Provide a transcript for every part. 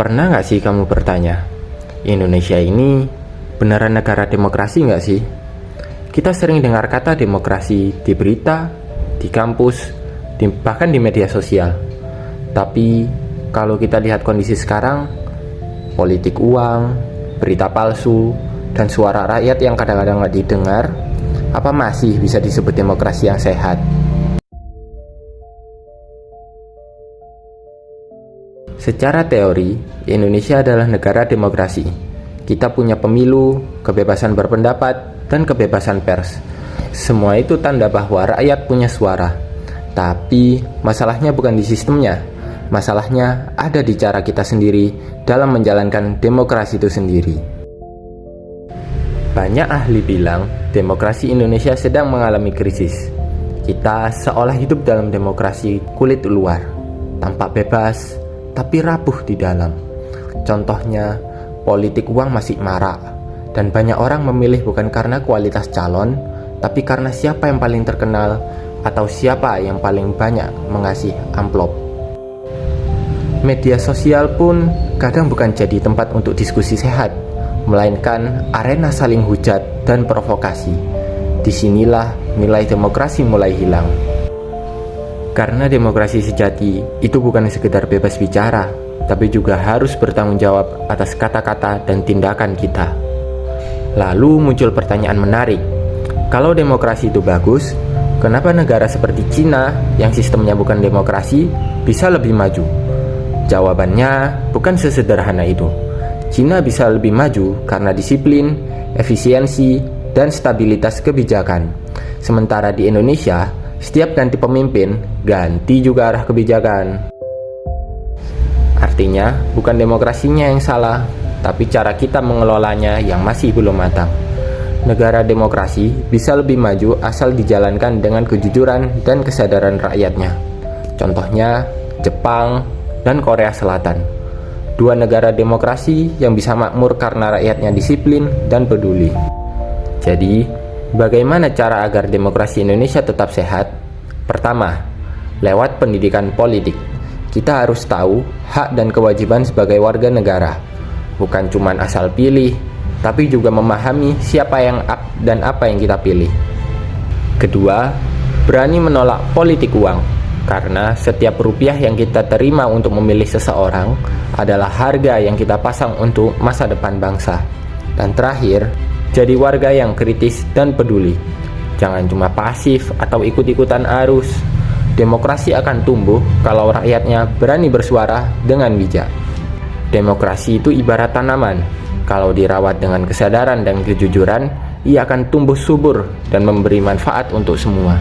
Pernah nggak sih kamu bertanya, Indonesia ini beneran negara demokrasi nggak sih? Kita sering dengar kata demokrasi di berita, di kampus, bahkan di media sosial. Tapi kalau kita lihat kondisi sekarang, politik uang, berita palsu, dan suara rakyat yang kadang-kadang nggak didengar, apa masih bisa disebut demokrasi yang sehat? Secara teori, Indonesia adalah negara demokrasi. Kita punya pemilu, kebebasan berpendapat, dan kebebasan pers. Semua itu tanda bahwa rakyat punya suara. Tapi masalahnya bukan di sistemnya. Masalahnya ada di cara kita sendiri dalam menjalankan demokrasi itu sendiri. Banyak ahli bilang demokrasi Indonesia sedang mengalami krisis. Kita seolah hidup dalam demokrasi kulit luar, tampak bebas, tapi rapuh di dalam. Contohnya, politik uang masih marak, dan banyak orang memilih bukan karena kualitas calon, tapi karena siapa yang paling terkenal atau siapa yang paling banyak mengasih amplop. Media sosial pun kadang bukan jadi tempat untuk diskusi sehat, melainkan arena saling hujat dan provokasi. Disinilah nilai demokrasi mulai hilang. Karena demokrasi sejati itu bukan sekedar bebas bicara, tapi juga harus bertanggung jawab atas kata-kata dan tindakan kita. Lalu muncul pertanyaan menarik. Kalau demokrasi itu bagus, kenapa negara seperti Cina yang sistemnya bukan demokrasi bisa lebih maju? Jawabannya bukan sesederhana itu. Cina bisa lebih maju karena disiplin, efisiensi, dan stabilitas kebijakan. Sementara di Indonesia, setiap ganti pemimpin, ganti juga arah kebijakan. Artinya, bukan demokrasinya yang salah, tapi cara kita mengelolanya yang masih belum matang. Negara demokrasi bisa lebih maju asal dijalankan dengan kejujuran dan kesadaran rakyatnya. Contohnya, Jepang dan Korea Selatan. Dua negara demokrasi yang bisa makmur karena rakyatnya disiplin dan peduli. Jadi, bagaimana cara agar demokrasi Indonesia tetap sehat? Pertama, lewat pendidikan politik. Kita harus tahu hak dan kewajiban sebagai warga negara. Bukan cuma asal pilih, tapi juga memahami siapa yang dan apa yang kita pilih. Kedua, berani menolak politik uang. Karena setiap rupiah yang kita terima untuk memilih seseorang adalah harga yang kita pasang untuk masa depan bangsa. Dan terakhir, jadi warga yang kritis dan peduli. Jangan cuma pasif atau ikut-ikutan arus. Demokrasi akan tumbuh kalau rakyatnya berani bersuara dengan bijak. Demokrasi itu ibarat tanaman. Kalau dirawat dengan kesadaran dan kejujuran, ia akan tumbuh subur dan memberi manfaat untuk semua.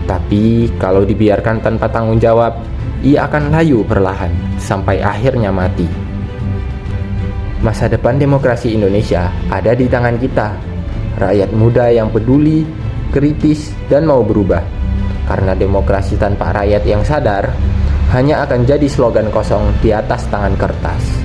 Tapi kalau dibiarkan tanpa tanggung jawab, ia akan layu perlahan sampai akhirnya mati. Masa depan demokrasi Indonesia ada di tangan kita. Rakyat muda yang peduli, kritis, dan mau berubah. Karena demokrasi tanpa rakyat yang sadar hanya akan jadi slogan kosong di atas tangan kertas.